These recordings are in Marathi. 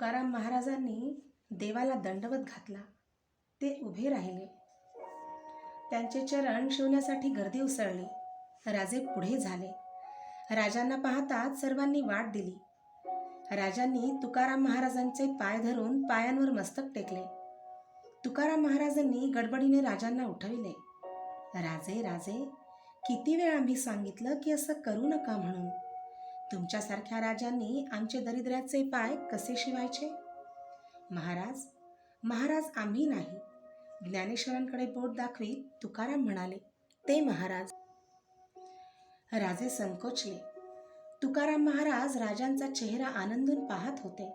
तुकाराम महाराजांनी देवाला दंडवत घातला. ते उभे राहिले. त्यांचे चरण शिवण्यासाठी गर्दी उसळली. राजे पुढे झाले. राजांना पाहताच सर्वांनी वाट दिली. राजांनी तुकाराम महाराजांचे पाय धरून पायांवर मस्तक टेकले. तुकाराम महाराजांनी गडबडीने राजांना उठविले. राजे राजे, किती वेळ आम्ही सांगितलं की असं करू नका म्हणून. तुमच्यासारख्या राजांनी आमचे दरिद्र्याचे पाय कसे शिवायचे? महाराज महाराज आम्ही नाही. ज्ञानेश्वरांकडे बोट दाखवीत तुकाराम म्हणाले, ते महाराज. राजे संकोचले. तुकाराम महाराज राजांचा चेहरा आनंदून पाहत होते.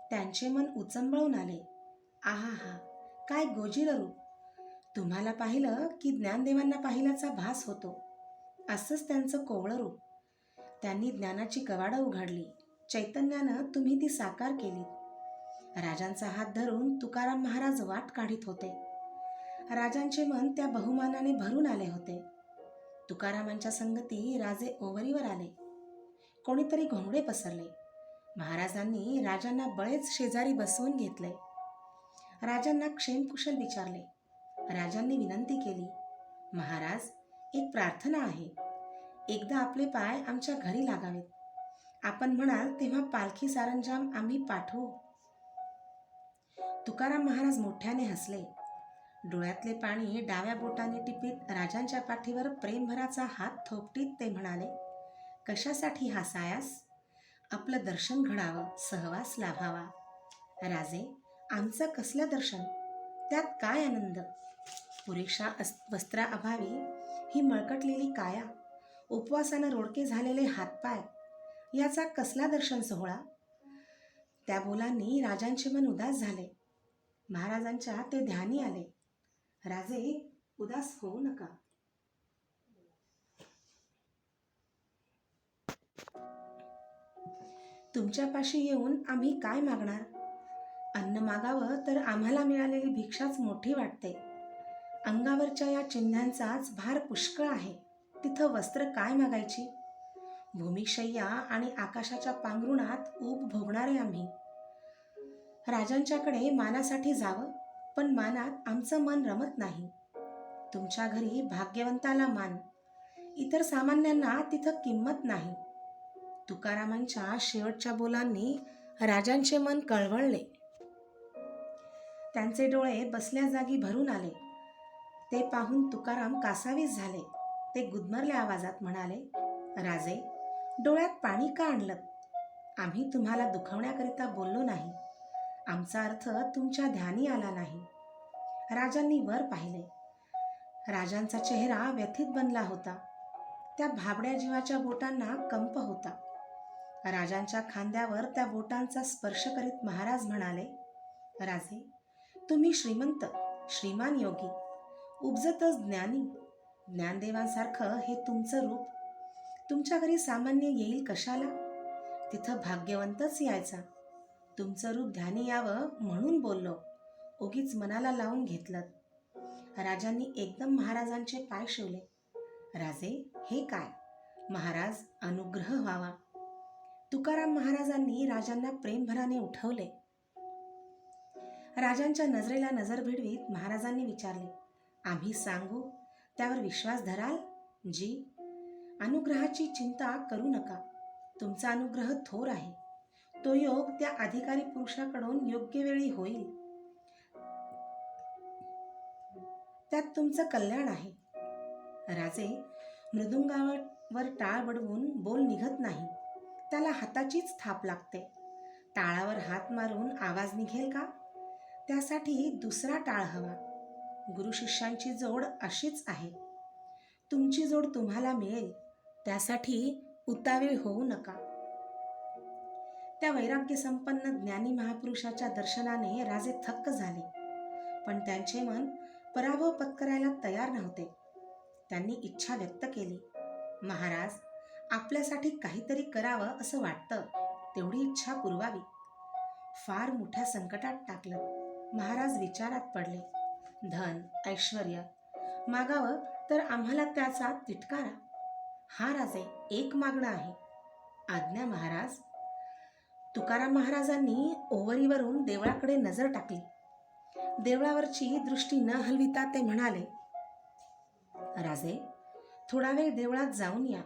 त्यांचे मन उचंबळून आले. आहा हा, काय गोजिर रूप! तुम्हाला पाहिलं की ज्ञानदेवांना पाहिल्याचा भास होतो. असंच त्यांचं कोवळं रूप. त्यांनी ज्ञानाची कवाडं उघडली. चैतन्यानं तुम्ही ती साकार केली. राजांचा हात धरून तुकाराम महाराज वाट काढीत होते. राजांचे मन त्या बहुमानाने भरून आले होते. तुकारामांच्या संगती राजे ओवरीवर आले. कोणीतरी घोंगडे पसरले. महाराजांनी राजांना बळेच शेजारी बसवून घेतले. राजांना क्षेमकुशल विचारले. राजांनी विनंती केली, महाराज, एक प्रार्थना आहे. एकदा आपले पाय आमच्या घरी लागावेत. आपण म्हणाल तेव्हा पालखी सारंजाम आम्ही पाठवू. तुकाराम महाराज मोठ्याने हसले. डोळ्यातले पाणी डाव्या बोटाने टिपीत राजांच्या पाठीवर प्रेमभराचा हात थोपटीत ते म्हणाले, कशासाठी हसायास? आपलं दर्शन घडावं, सहवास लाभावा. राजे, आमचं कसलं दर्शन? त्यात काय आनंद? पुरेशा वस्त्राअभावी ही मळकटलेली काया, उपवासानं रोडके झालेले हातपाय, याचा कसला दर्शन सोहळा? त्या बोलांनी राजांचे मन उदास झाले. महाराजांच्या ते ध्यानी आले. राजे, उदास होऊ नका. तुमच्यापाशी येऊन आम्ही काय मागणार? अन्न मागावं तर आम्हाला मिळालेली भिक्षाच मोठी वाटते. अंगावरच्या या चिन्हांचाच भार पुष्कळ आहे. तिथं वस्त्र काय मागायची? भूमिशय्या आणि आकाशाच्या पांघरुणात ऊब भोगणारे आम्ही. राजांच्याकडे मानासाठी जावं, पण मानात आमचं मन रमत नाही. तुमच्या घरी भाग्यवंताला मान, इतर सामान्यांना तिथं किंमत नाही. तुकारामांच्या शेवटच्या बोलांनी राजांचे मन कळवळले. त्यांचे डोळे बसल्या जागी भरून आले. ते पाहून तुकाराम कासावीस झाले. ते गुदमरल्या आवाजात म्हणाले, राजे, डोळ्यात पाणी का आणलं? आम्ही तुम्हाला दुखवण्याकरिता बोललो नाही. आमचा अर्थ तुमच्या ध्यानी आला नाही. राजांनी वर पाहिले. राजांचा चेहरा व्यथित बनला होता. त्या भाबड्या जीवाच्या बोटांना कंप होता. राजांच्या खांद्यावर त्या बोटांचा स्पर्श करीत महाराज म्हणाले, राजे, तुम्ही श्रीमंत, श्रीमान योगी, उपजतच ज्ञानी. ज्ञानदेवांसारखं हे तुमचं रूप. तुमच्या घरी सामान्य येईल कशाला? तिथं भाग्यवंतच यायचा. तुमचं रूप ध्यानी यावं म्हणून बोललो. उगीच मनाला लावून घेतलं. राजांनी एकदम महाराजांचे पाय शिवले. राजे, हे काय? महाराज, अनुग्रह व्हावा. तुकाराम महाराजांनी राजांना प्रेमभराने उठवले. राजांच्या नजरेला नजर भिडवीत महाराजांनी विचारले, आम्ही सांगू त्यावर विश्वास धराल? जी. अनुग्रहाची चिंता करू नका. तुमचा अनुग्रह थोर आहे. तो योग त्या अधिकारी पुरुषाकडून योग्य वेळी होईल. त्यात तुमचं कल्याण आहे. राजे, मृदुंगावर टाळ बडवून बोल निघत नाही. त्याला हाताचीच थाप लागते. टाळावर हात मारून आवाज निघेल का? त्यासाठी दुसरा टाळ हवा. गुरु शिष्यांची जोड अशीच आहे. तुमची जोड तुम्हाला मिळेल, त्यासाठी उतावीळ होऊ नका. त्या वैराग्य संपन्न ज्ञानी महापुरुषाच्या दर्शनाने राजे थक्क झाले. पण त्यांचे मन पराभव पत्करायला तयार नव्हते. त्यांनी इच्छा व्यक्त केली, महाराज, आपल्यासाठी काहीतरी करावं असं वाटतं. तेवढी इच्छा पुरवावी. फार मोठ्या संकटात टाकलं. महाराज विचारात पडले. धन, ऐश्वर्य मागावं तर आम्हाला त्याचा तिटकारा. हा राजे, एक मागणं आहे. आज्ञा महाराज. तुकाराम महाराजांनी ओवरीवरून देवळाकडे नजर टाकली. देवळावरची दृष्टी न हलविता ते म्हणाले, राजे, थोडा वेळ देवळात जाऊन या,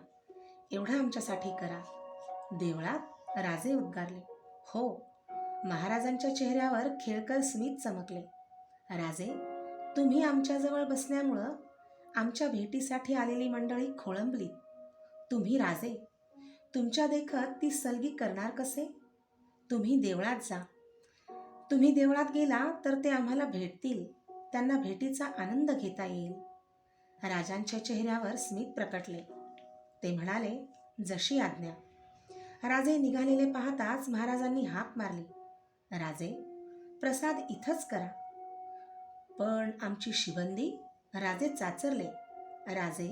एवढं आमच्यासाठी करा. देवळात? राजे उद्गारले. हो. महाराजांच्या चेहऱ्यावर खेळकर स्मित चमकले. राजे, तुम्ही आमच्याजवळ बसल्यामुळं आमच्या भेटीसाठी आलेली मंडळी खोळंबली. तुम्ही राजे, तुमच्या देखत ती सलगी करणार कसे? तुम्ही देवळात जा. तुम्ही देवळात गेला तर ते आम्हाला भेटतील, त्यांना भेटीचा आनंद घेता येईल. राजांच्या चेहऱ्यावर स्मित प्रकटले. ते म्हणाले, जशी आज्ञा. राजे निघालेले पाहताच महाराजांनी हाक मारली, राजे, प्रसाद इथंच करा. पण आमची शिबंदी? राजे चाचरले. राजे,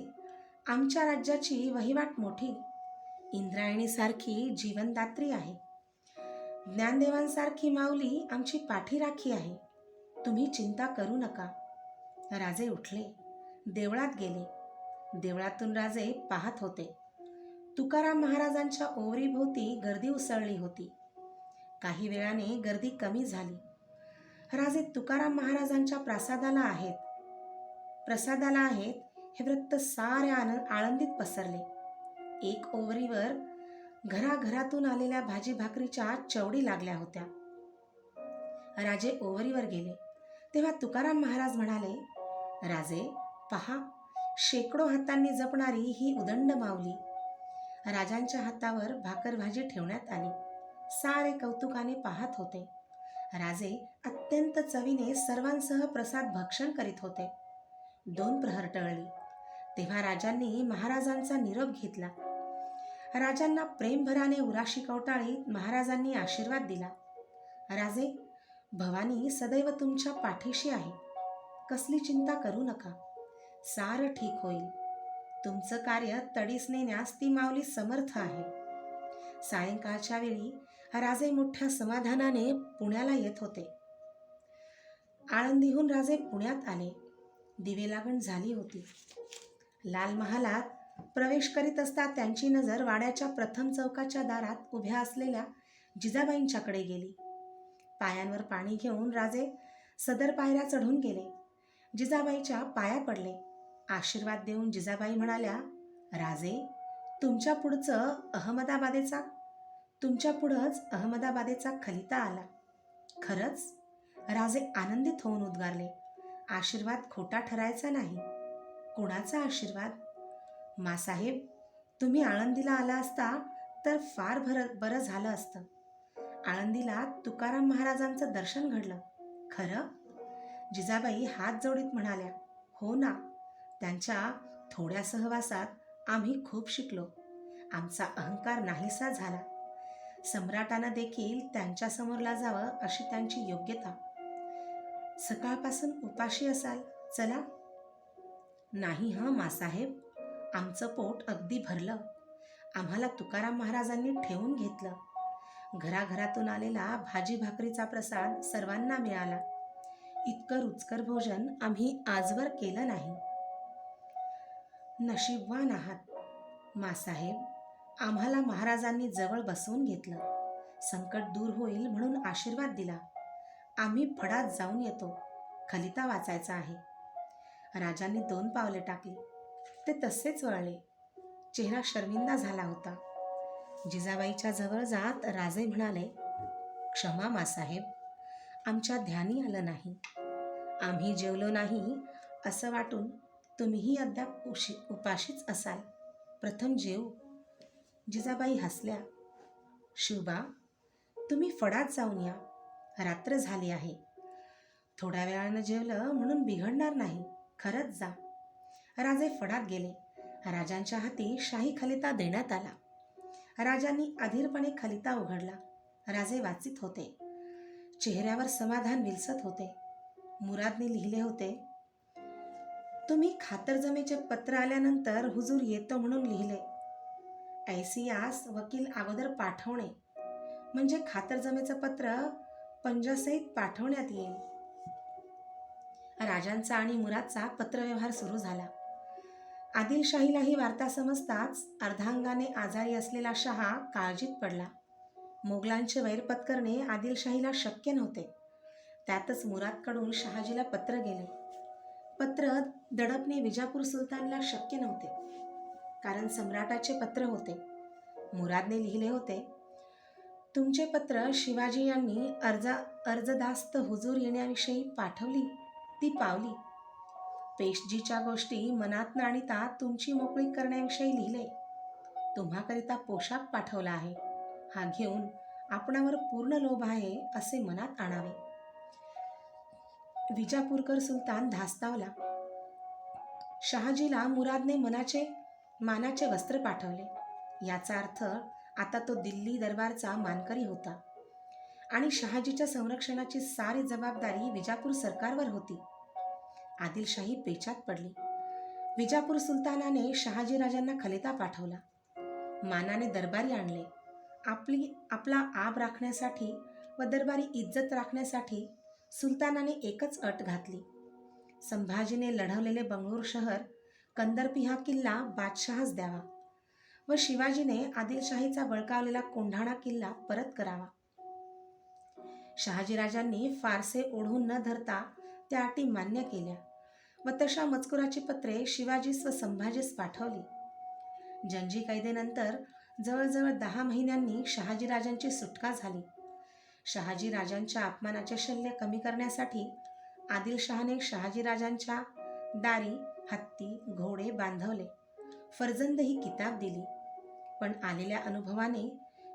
आमच्या राज्याची वहिवाट मोठी, इंद्रायणीसारखी जीवनदात्री आहे. ज्ञानदेवांसारखी माऊली आमची पाठीराखी आहे. तुम्ही चिंता करू नका. राजे उठले, देवळात गेले. देवळातून राजे पाहत होते. तुकाराम महाराजांच्या ओवरीभोवती गर्दी उसळली होती. काही वेळाने गर्दी कमी झाली. राजे तुकाराम महाराजांच्या प्रसादाला आहेत हे वृत्त साऱ्या आळंदीत पसरले. एक ओवरीवर घराघरातून आलेल्या भाजी भाकरीच्या चवडी लागल्या होत्या. राजे ओवरीवर गेले तेव्हा तुकाराम महाराज म्हणाले, राजे, पहा, शेकडो हातांनी जपणारी ही उदंड माऊली. राजांच्या हातावर भाकर भाजी ठेवण्यात आली. सारे कौतुकाने पाहत होते. राजे अत्यंत चवीने सर्वांसह प्रसाद भक्षण करीत होते. 2 प्रहर टळली तेव्हा राजांनी महाराजांचा निरोप घेतला. राजांना प्रेमभराने उराशी कवटाळीत महाराजांनी आशीर्वाद दिला. राजे, भवानी सदैव तुमच्या पाठीशी आहे. कसली चिंता करू नका. सारं ठीक होईल. तुमचं कार्य तडीस नेण्यास ती माऊली समर्थ आहे. सायंकाळच्या वेळी राजे मोठ्या समाधानाने पुण्याला येत होते. आळंदीहून राजे पुण्यात आले. दिवे लागण झाली होती. लाल महालात प्रवेश करीत असता त्यांची नजर वाड्याच्या प्रथम चौकाच्या दारात उभ्या असलेल्या जिजाबाईंच्याकडे गेली. पायांवर पाणी घेऊन राजे सदर पायऱ्या चढून गेले. जिजाबाईच्या पाया पडले. आशीर्वाद देऊन जिजाबाई म्हणाल्या, राजे, तुमच्या पुढंच अहमदाबादेचा खलिता आला. खरंच? राजे आनंदित होऊन उद्गारले. आशीर्वाद खोटा ठरायचा नाही. कोणाचा आशीर्वाद? मासाहेब, तुम्ही आळंदीला आला असता तर फार बरं झालं असतं. आळंदीला तुकाराम महाराजांचं दर्शन घडलं. खरं? जिजाबाई हात जोडीत म्हणाल्या, हो ना. त्यांच्या थोड्या सहवासात आम्ही खूप शिकलो. आमचा अहंकार नाहीसा झाला. सम्राटानं देखील त्यांच्यासमोर लाजावं अशी त्यांची योग्यता. सकाळपासून उपाशी असाल, चला. नाही मासाहेब, आमचं पोट अगदी भरलं. आम्हाला तुकाराम महाराजांनी ठेवून घेतलं. घराघरातून आलेला भाजी भाकरीचा प्रसाद सर्वांना मिळाला. इतकं रुचकर भोजन आम्ही आजवर केलं नाही. नशीबवान आहात मासाहेब. आम्हाला महाराजांनी जवळ बसवून घेतलं. संकट दूर होईल म्हणून आशीर्वाद दिला. आम्ही फडात जाऊन येतो. खलिता वाचायचा आहे. राजांनी 2 पावले टाकली. ते तसेच वळले. चेहरा शर्मिंदा झाला होता. जिजाबाईच्या जवळ जात राजे म्हणाले, क्षमा मासाहेब, आमच्या ध्यानी आलं नाही. आम्ही जेवलो नाही असं वाटून तुम्हीही अद्याप उपाशीच असाल. प्रथम जेवू. जिजाबाई हसल्या. शिवबा, तुम्ही फडात जाऊन या. रात्र झाली आहे. थोड्या वेळानं जेवलं म्हणून बिघडणार नाही. खरंच जा. राजे फडात गेले. राजांच्या हाती शाही खलिता देण्यात आला. राजांनी अधीरपणे खलिता उघडला. राजे वाचित होते. चेहऱ्यावर समाधान विलसत होते. मुरादने लिहिले होते, तुम्ही खातरजमेचे पत्र आल्यानंतर हुजूर येतो म्हणून लिहिले. ऐसियास वकील अगोदर पाठवणे म्हणजे खातरजमेचं पत्र पंजासहित पाठवण्यात येईल. राजांचा आणि मुरादचा पत्रव्यवहार सुरू झाला. आदिलशाहीला ही वार्ता समजताच अर्धांगाने आजारी असलेला शहा काळजीत पडला. मोगलांचे वैर पत्करणे आदिलशाहीला शक्य नव्हते. त्यातच मुरादकडून शहाजीला पत्र गेले. पत्र दडपणे विजापूर सुलतानला शक्य नव्हते, कारण सम्राटाचे पत्र होते. मुरादने लिहिले होते, तुमचे पत्र शिवाजी यांनी अर्जदास्त हुजूर येण्याविषयी पाठवली ती पावली. पेशजीच्या गोष्टी मनात नाणीता तुमची मोकळीक करण्याविषयी लिहिले. तुम्हाकरिता पोशाख पाठवला आहे, हा घेऊन आपणावर पूर्ण लोभ आहे असे मनात आणावे. विजापूरकर सुलतान धास्तावला. शहाजीला मुरादने मानाचे वस्त्र पाठवले. याचा अर्थ आता तो दिल्ली दरबारचा मानकरी होता आणि शहाजीच्या संरक्षणाची सारी जबाबदारी विजापूर सरकारवर होती. आदिलशाही पेचात पडली. विजापूर सुलतानाने शहाजीराजांना खलिता पाठवला. मानाने दरबारी आणले. आपला आब राखण्यासाठी व दरबारी इज्जत राखण्यासाठी सुलतानाने एकच अट घातली. संभाजीने लढवलेले बंगळूर शहर कंदरपी हा किल्ला बादशहास द्यावा व शिवाजीने आदिलशाहीचा बळकावलेला कोंढाणा किल्ला परत करावा. शहाजीराजांनी फारसे ओढून न धरता त्या अटी मान्य केल्या व तशा मजकुराची पत्रे शिवाजीस व संभाजीस पाठवली. जंजी कैदेनंतर जवळजवळ 10 महिन्यांनी शहाजीराजांची सुटका झाली. शहाजीराजांच्या अपमानाचे शल्य कमी करण्यासाठी आदिलशहाने शहाजीराजांच्या दारी हत्ती घोडे बांधवले. फर्जंद ही किताब दिली. पण आलेल्या अनुभवाने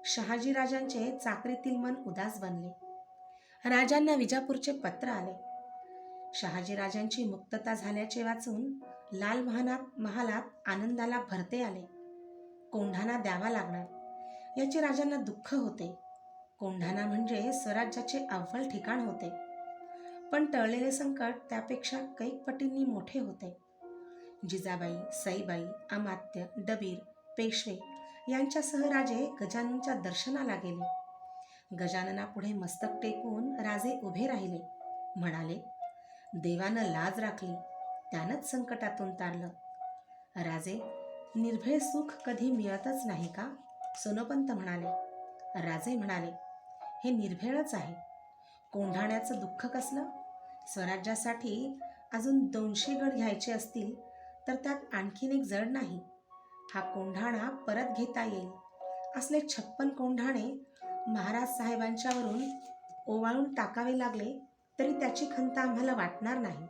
शहाजीराजांचे चाकरीतील मन उदास बनले. राजांना विजापूरचे पत्र आले. शहाजीराजांची मुक्तता झाल्याचे वाचून लाल महालात आनंदाला भरते आले. कोंढाणा द्यावा लागणार याचे राजांना दुःख होते. कोंढाणा म्हणजे स्वराज्याचे अव्वल ठिकाण होते, पण टळलेले संकट त्यापेक्षा कैक पटींनी मोठे होते. जिजाबाई, सईबाई, अमात्य, डबीर, पेशवे यांच्यासह राजे गजाननच्या दर्शनाला गेले. गजाननापुढे मस्तक टेकून राजे उभे राहिले. म्हणाले, देवानं लाज राखली, त्यानंच संकटातून तारलं. राजे, निर्भय सुख कधी मिळतच नाही का? सोनोपंत म्हणाले. राजे म्हणाले, हे निर्भयच आहे. कोंढाण्याचं दुःख कसलं? स्वराज्यासाठी अजून 200 गड घ्यायचे असतील तर त्यात आणखीन एक जड नाही. हा कोंढाणा परत घेता येईल असले 56 कोंढाणे महाराज साहेबांच्यावरून ओवाळून टाकावे लागले तरी त्याची खंत आम्हाला वाटणार नाही.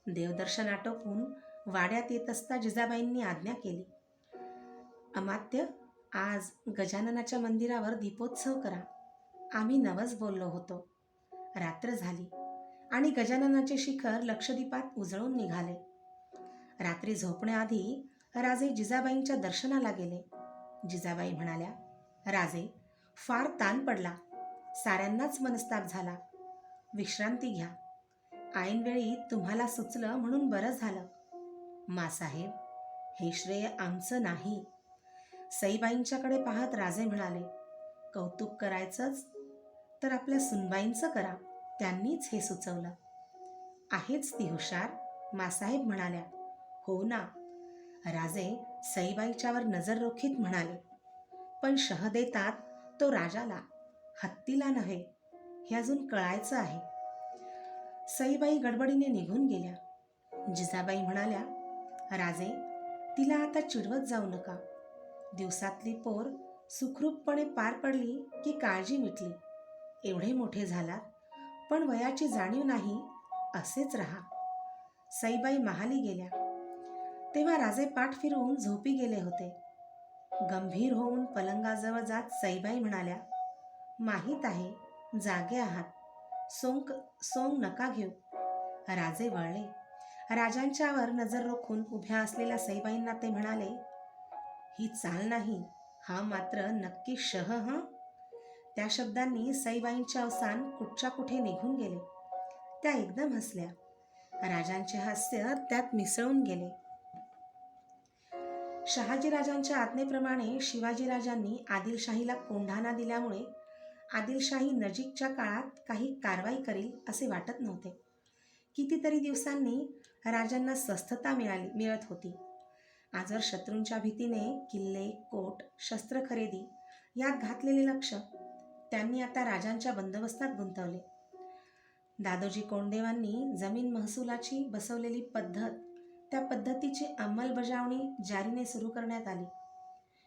देवदर्शन आटोपून वाड्यात येत असता जिजाबाईंनी आज्ञा केली, अमात्य, आज गजाननाच्या मंदिरावर दीपोत्सव करा. आम्ही नवस बोललो होतो. रात्र झाली आणि गजाननाचे शिखर लक्षदीपात उजळून निघाले. रात्री झोपण्याआधी राजे जिजाबाईंच्या दर्शनाला गेले. जिजाबाई म्हणाल्या, राजे, फार ताण पडला, साऱ्यांनाच मनस्ताप झाला. विश्रांती घ्या. ऐनवेळी तुम्हाला सुचलं म्हणून बरं झालं. मासाहेब, हे श्रेय आमचं नाही. सईबाईंच्याकडे पाहत राजे म्हणाले, कौतुक करायचंच तर आपल्या सुनबाईंचं करा, त्यांनीच हे सुचवलं. आहेच ती हुशार, मासाहेब म्हणाल्या. हो ना. राजे सईबाईच्यावर नजर रोखीत म्हणाले, पण शह देतात तो राजाला, हत्तीला नव्हे, हे अजून कळायचं आहे. सईबाई गडबडीने निघून गेल्या. जिजाबाई म्हणाल्या, राजे, तिला आता चिडवत जाऊ नका. दिवसातली पोर सुखरूपपणे पार पडली की काळजी मिटली. एवढे मोठे झालात पण वयाची जाणीव नाही, असेच राहा. सईबाई महाली गेल्या तेव्हा राजे पाठ फिरवून झोपी गेले होते. गंभीर होऊन पलंगाजवळ जात सईबाई म्हणाल्या, माहीत आहे जागे आहात, सोंग नका घेऊ. राजे वळले. राजांच्यावर नजर रोखून उभ्या असलेल्या सईबाईंना ते म्हणाले, ही चाल नाही, हा मात्र नक्की शह. हं. त्या शब्दांनी सईबाईंचे अवसान कुठच्या कुठे निघून गेले. त्या एकदम हसल्या. राजांचे हास्य त्यात मिसळून गेले. शहाजीराजांच्या आज्ञेप्रमाणे शिवाजीराजांनी आदिलशाहीला कोंढाणा दिल्यामुळे आदिलशाही नजीकच्या काळात काही कारवाई करील असे वाटत नव्हते. कितीतरी दिवसांनी राजांना स्वस्थता मिळत होती. आजवर शत्रूंच्या भीतीने किल्ले, कोट, शस्त्र खरेदी यात घातलेले लक्ष त्यांनी आता राजांच्या बंदोबस्तात गुंतवले. दादोजी कोंडदेवांनी जमीन महसुलाची बसवलेली पद्धत, त्या पद्धतीची अंमलबजावणी जारीने सुरू करण्यात आली.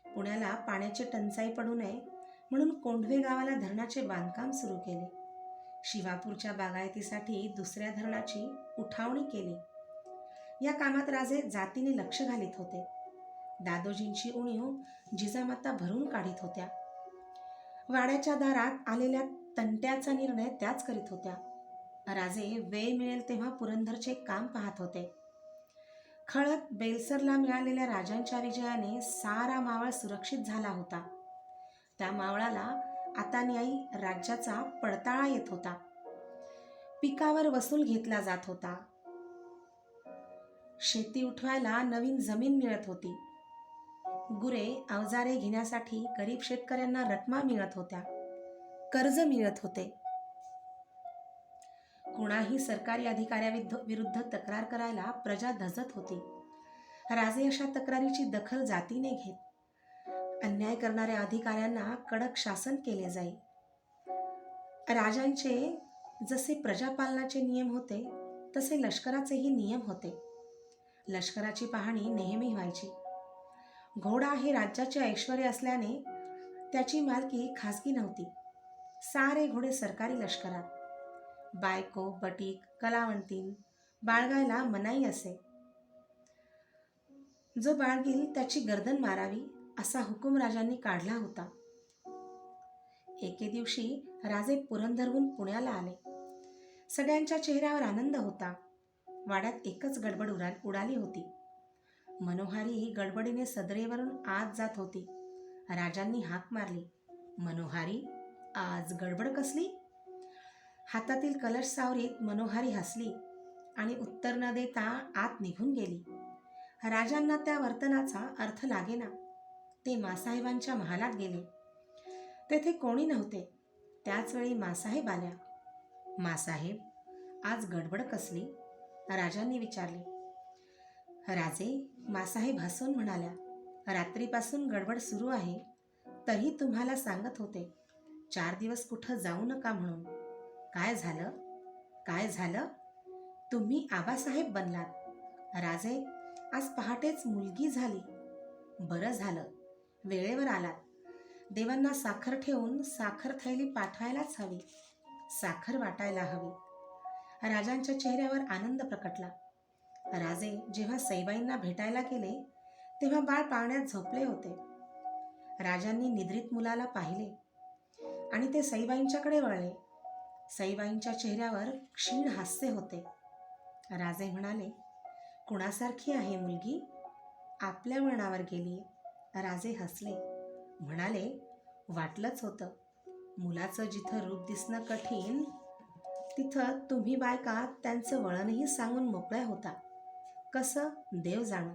पुण्याला पाण्याची टंचाई पडू नये म्हणून कोंढवे गावाला धरणाचे बांधकाम सुरू केले. शिवापूरच्या बागायतीसाठी दुसऱ्या धरणाची उठावणी केली. या कामात राजे जातीने लक्ष घालीत होते. दादोजींची उणीव जिजामाता भरून काढीत होत्या. वाड्याच्या दारात आलेल्या तंट्याचा निर्णय त्याच करीत होत्या. राजे वेळ मिळेल तेव्हा पुरंदरचे काम पाहत होते. खळत बेलसरला मिळालेल्या राजांच्या विजयाने सारा मावळ सुरक्षित झाला होता. त्या मावळाला आता न्यायी राज्याचा पडताळा येत होता. पिकावर वसूल घेतला जात होता. शेती उठवायला नवीन जमीन मिळत होती. गुरे अवजारे घेण्यासाठी गरीब शेतकऱ्यांना रकमा मिळत होत्या. कर्ज मिळत होते. कुणाही सरकारी अधिकाऱ्याविरुद्ध तक्रार करायला प्रजा धजत होती. राजे अशा तक्रारीची दखल जातीने घेत. अन्याय करणाऱ्या अधिकाऱ्यांना कडक शासन केले जाई. राजांचे जसे प्रजापालनाचे नियम होते तसे लष्कराचेही नियम होते. लष्कराची पाहणी नेहमी व्हायची. घोडा हे राज्याचे ऐश्वर्य असल्याने त्याची मालकी खासगी नव्हती. सारे घोडे सरकारी लष्करात. बायको, बटीक, कलावंतीन बाळगायला मनाई असे. जो बाळगील त्याची गर्दन मारावी असा हुकूम राजांनी काढला होता. एके दिवशी राजे पुरंदरहून पुण्याला आले. सगळ्यांच्या चेहऱ्यावर आनंद होता. वाड्यात एकच गडबड उडाली होती. मनोहारी गडबडीने सदरेवरून आत जात होती. राजांनी हाक मारली, मनोहारी, आज गडबड कसली? हातातील कलश सावरीत मनोहारी हसली आणि उत्तर न देता आत निघून गेली. राजांना त्या वर्तनाचा अर्थ लागेना. ते मासाहेबांच्या महालात गेले. तेथे कोणी नव्हते. त्याच वेळी मासाहेब आल्या. मासाहेब, आज गडबड कसली? राजांनी विचारले. राजे, मासाहेब हसून म्हणाल्या, रात्रीपासून गडबड सुरू आहे. तरी तुम्हाला सांगत होते 4 दिवस कुठं जाऊ नका म्हणून. काय झालं? काय झालं? तुम्ही आबासाहेब बनलात. राजे, आज पहाटेच मुलगी झाली. बरं झालं, वेळेवर आलात. देवांना साखर ठेवून साखर थैली पाठवायलाच हवी. साखर वाटायला हवी. राजांच्या चेहऱ्यावर आनंद प्रकटला. राजे जेव्हा सईबाईंना भेटायला गेले तेव्हा बाळ पाळण्यात झोपले होते. राजांनी निद्रित मुलाला पाहिले आणि ते सईबाईंच्याकडे वळले. सईबाईंच्या चेहऱ्यावर क्षीण हास्य होते. राजे म्हणाले, कुणासारखी आहे मुलगी? आपल्या वळणावर गेली. राजे हसले, म्हणाले, वाटलंच होतं. मुलाचं जिथं रूप दिसणं कठीण तिथं तुम्ही बायका त्यांचं वळणही सांगून मोकळ्या होता. कसं, देव जाणो.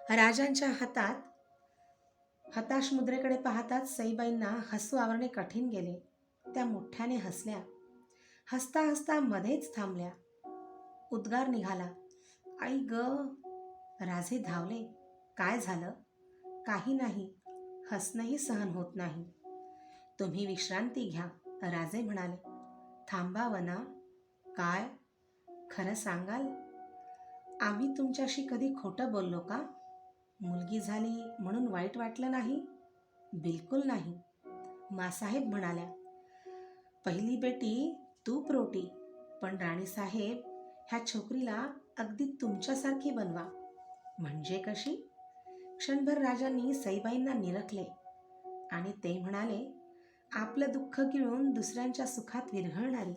राजांच्या हातात हताश मुद्रेकडे पाहताच सईबाईंना हसू आवरणे कठीण गेले. त्या मोठ्याने हसल्या. हसता हसता मध्येच थांबल्या. उद्गार निघाला, आई ग. राजे धावले. काय झालं? काही नाही. हसणंही सहन होत नाही. तुम्ही विश्रांती घ्या. राजे म्हणाले. थांबावं ना? काय? खरं सांगाल? आम्ही तुमच्याशी कधी खोटं बोललो का? मुलगी झाली म्हणून वाईट वाटलं नाही? बिलकुल नाही. मासाहेब म्हणाल्या, पहिली बेटी तूप रोटी, पण राणीसाहेब, ह्या छोकरीला अगदी तुमच्यासारखी बनवा. म्हणजे कशी? क्षणभर राजांनी सईबाईंना निरखले आणि ते म्हणाले, आपलं दुःख गिळून दुसऱ्यांच्या सुखात विरघळणारी.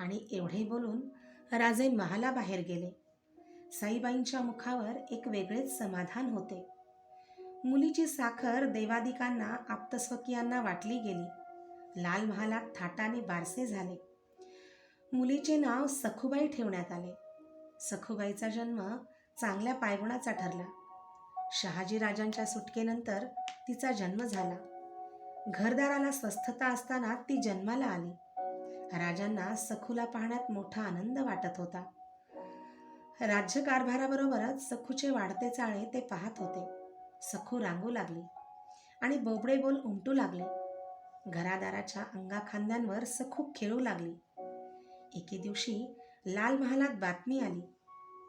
आणि एवढे बोलून राजे महालाबाहेर गेले. सईबाईंच्या मुखावर एक वेगळेच समाधान होते. मुलीची साखर देवादिकांना आप्तस्वकीयांना वाटली गेली. लाल महालात थाटाने बारसे झाले. मुलीचे नाव सखुबाई ठेवण्यात आले. सखुबाईचा जन्म चांगल्या पायगुणाचा ठरला. शहाजी राजांच्या सुटकेनंतर तिचा जन्म झाला. घरदाराला स्वस्थता असताना ती जन्माला आली. राजांना सखूला पाहण्यात मोठा आनंद वाटत होता. राज्यकारभाराबरोबरच सखूचे वाढते चाळे ते पाहत होते. सखू रांगू लागली. आणि बोबडे बोल उमटू लागले. घरादाराच्या अंगाखांद्यांवर सखूब खेळू लागली. एके दिवशी लाल महालात बातमी आली.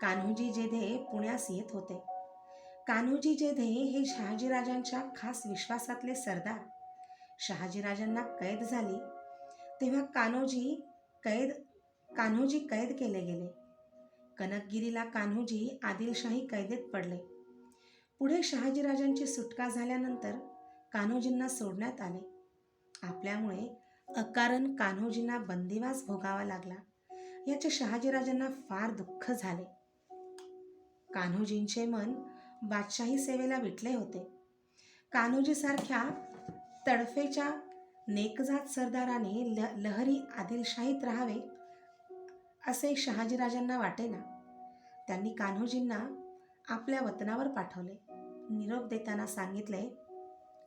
कान्होजी जेधे पुण्यास येत होते. कान्होजी जेधे हे शहाजीराजांच्या खास विश्वासातले सरदार. शहाजीराजांना कैद झाली तेव्हा कान्होजी कैद केले गेले. कनकगिरीला कान्होजी आदिलशाही कैदेत पडले. पुढे शहाजीराजांची सुटका झाल्यानंतर कान्होजींना सोडण्यात आले. आपल्यामुळे अकारण कान्होजींना बंदिवास भोगावा लागला, याचे शहाजीराजांना फार दुःख झाले. कान्होजींचे मन बादशाही सेवेला विटले होते. कान्होजीसारख्या तडफेच्या नेकजात सरदाराने लहरी आदिलशाहीत राहावे असे शहाजीराजांना वाटेना. त्यांनी कान्होजींना आपल्या वतनावर पाठवले. निरोप देताना सांगितले,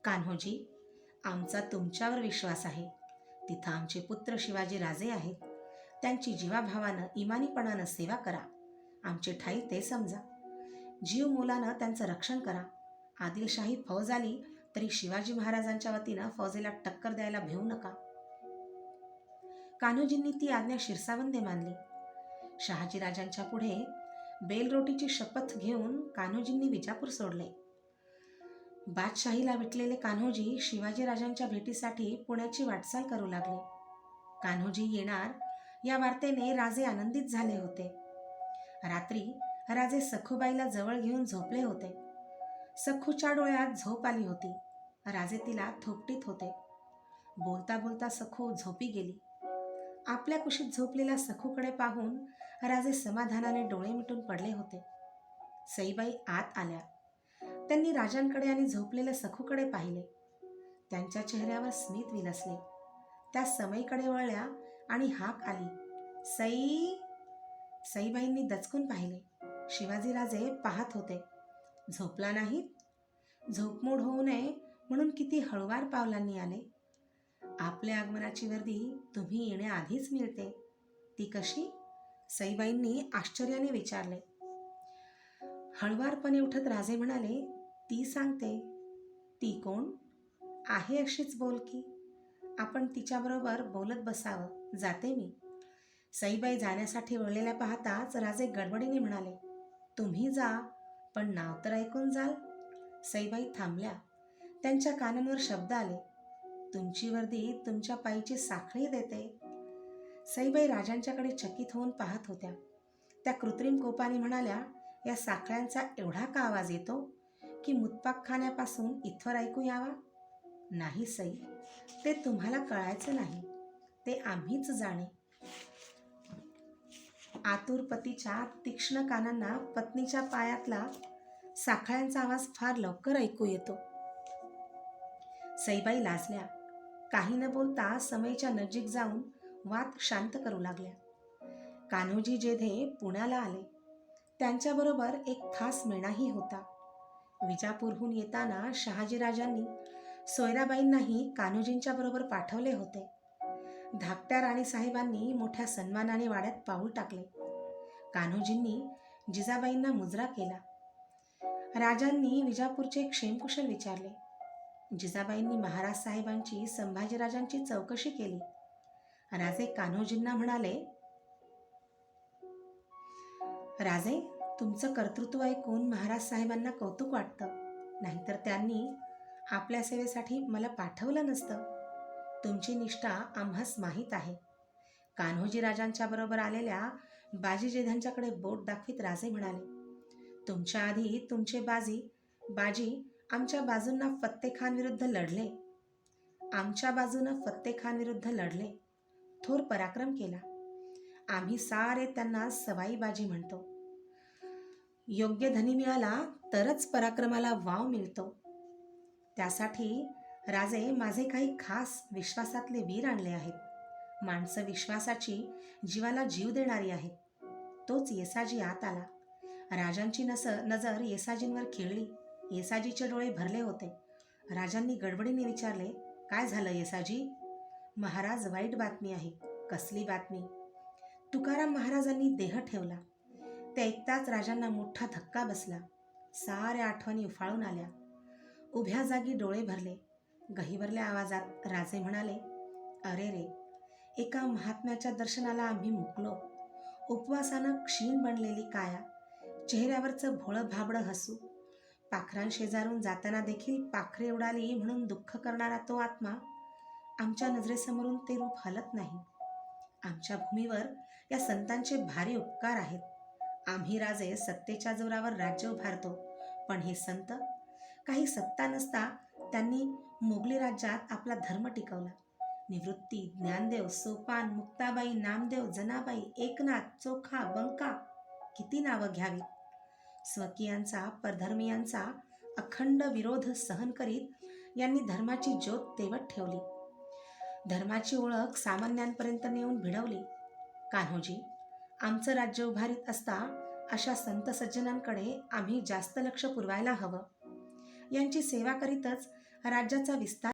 कान्होजी, आमचा तुमच्यावर विश्वास आहे. तिथं आमचे पुत्र शिवाजी राजे आहेत. त्यांची जीवाभावानं इमानीपणानं सेवा करा. आमचे ठाई ते समजा. जीव मुलानं त्यांचं रक्षण करा. आदिलशाही फौज आली तरी शिवाजी महाराजांच्या वतीनं फौजेला टक्कर द्यायला भिवू नका. कान्होजींनी ती आज्ञा शिरसावंदे मानली. शहाजीराजांच्या पुढे बेलरोटीची शपथ घेऊन कान्होजींनी विजापूर सोडले. बादशाहीला विटलेले कान्होजी शिवाजीराजांच्या भेटीसाठी पुण्याची वाटचाल करू लागले. कान्होजी येणार या वार्तेने राजे आनंदित झाले होते. रात्री राजे सखूबाईला जवळ घेऊन झोपले होते. सखूच्या डोळ्यात झोप आली होती. राजे तिला थोपटीत होते. बोलता बोलता सखू झोपी गेली. आपल्या कुशीत झोपलेल्या सखूकडे पाहून राजे समाधानाने डोळे मिटून पडले होते. सईबाई आत आल्या. त्यांनी राजांकडे आणि झोपलेल्या सखूकडे पाहिले. त्यांच्या चेहऱ्यावर स्मित विलसले. त्या समईकडे वळल्या आणि हाक आली, सई. सईबाईंनी दचकून पाहिले. शिवाजीराजे पाहत होते. झोपला नाहीत? झोपमोड होऊ नये म्हणून किती हळुवार पावलांनी आले. आपल्या आगमनाची वर्दी तुम्ही येण्याआधीच मिळते, ती कशी? सईबाईंनी आश्चर्याने विचारले. हळुवारपणे उठत राजे म्हणाले, ती सांगते. ती कोण? आहे अशीच बोलकी. आपण तिच्याबरोबर बोलत बसावं. जाते मी. सईबाई जाण्यासाठी वळलेल्या पाहताच राजे गडबडीने म्हणाले, तुम्ही जा, पण नाव तर ऐकून जाल. सईबाई थांबल्या. त्यांच्या कानांवर शब्द आले, तुमची वर्दी तुमच्या पायीची साखळी देते. सईबाई राजांच्याकडे चकित होऊन पाहत होत्या. त्या कृत्रिम कोपाने म्हणाल्या, या साखळ्यांचा एवढा का आवाज येतो की मुतपाकखान्यापासून इथवर ऐकू यावा? नाही सई, ते तुम्हाला कळायचं नाही, ते आम्हीच जाणे. आतुर पतीच्या तीक्ष्ण कानांना पत्नीच्या पायातला साखळ्यांचा आवाज फार लवकर ऐकू येतो. सईबाई लाजल्या. काही न बोलता समईच्या नजीक जाऊन वाद शांत करू लागल्या. कान्होजी जेधे पुण्याला आले. त्यांच्याबरोबर एक खास मेणाही होता. विजापूरहून येताना शहाजीराजांनी सोयराबाईंनाही कान्होजींच्या बरोबर पाठवले होते. धाकट्या राणीसाहेबांनी मोठ्या सन्मानाने वाड्यात पाऊल टाकले. कान्होजींनी जिजाबाईंना मुजरा केला. राजांनी विजापूरचे क्षेमकुशल विचारले. जिजाबाईंनी महाराज साहेबांची संभाजीराजांची चौकशी केली. राजे कान्होजींना म्हणाले, राजे, तुमचं कर्तृत्व ऐकून महाराज साहेबांना कौतुक वाटतं, नाहीतर त्यांनी आपल्या सेवेसाठी मला पाठवलं नसतं. तुमची निष्ठा आम्हास माहीत आहे. कान्होजी राजांच्या बरोबर आलेल्या बाजी जेध्यांच्याकडे बोट दाखवीत राजे म्हणाले, तुमच्या आधी तुमचे बाजी आमच्या बाजूंना फत्तेखान विरुद्ध लढले. आमच्या बाजूनं फत्तेखान विरुद्ध लढले. थोर पराक्रम केला. आम्ही सारे त्यांना सवाई बाजी म्हणतो. योग्य धनी मिळाला तरच पराक्रमाला वाव मिळतो. त्यासाठी राजे माझे काही खास विश्वासातले वीर आणले आहेत. माणसं विश्वासाची, जीवाला जीव देणारी आहेत. तोच येसाजी आत आला. राजांची नजर येसाजींवर खिळली. येसाजीचे डोळे भरले होते. राजांनी गडबडीने विचारले, काय झालं येसाजी? महाराज, वाईट बातमी आहे. कसली बातमी? तुकाराम महाराजांनी देह ठेवला. ते ऐकताच राजांना मोठा धक्का बसला. साऱ्या आठवणी उफाळून आल्या. उभ्या जागी डोळे भरले. गहिवरल्या आवाजात राजे म्हणाले, अरे रे, एका महात्म्याच्या दर्शनाला आम्ही मुकलो. उपवासानं क्षीण बनलेली काया, चेहऱ्यावरचं भोळं भाबडं हसू, पाखरांशेजारून जाताना देखील पाखरे उडाली म्हणून दुःख करणारा तो आत्मा, आमच्या नजरेसमोरून ते रूप हलत नाही. आमच्या भूमीवर या संतांचे भारी उपकार आहेत. आम्ही राजे सत्तेच्या जोरावर राज्य उभारतो, पण हे संत, काही सत्ता नसता त्यांनी मोगली राज्यात आपला धर्म टिकवला. निवृत्ती, ज्ञानदेव, सोपान, मुक्ताबाई, नामदेव, जनाबाई, एकनाथ, चोखा, बंका, किती नावं घ्यावी. स्वकीयांचा, परधर्मीयांचा अखंड विरोध सहन करीत यांनी धर्माची ज्योत तेवत ठेवली. धर्माची ओळख सामान्यांपर्यंत नेऊन भिडवली. कान्होजी, आमचं राज्य उभारीत असता अशा संत सज्जनांकडे आम्ही जास्त लक्ष पुरवायला हवं. यांची सेवा करीतच राज्याचा विस्तार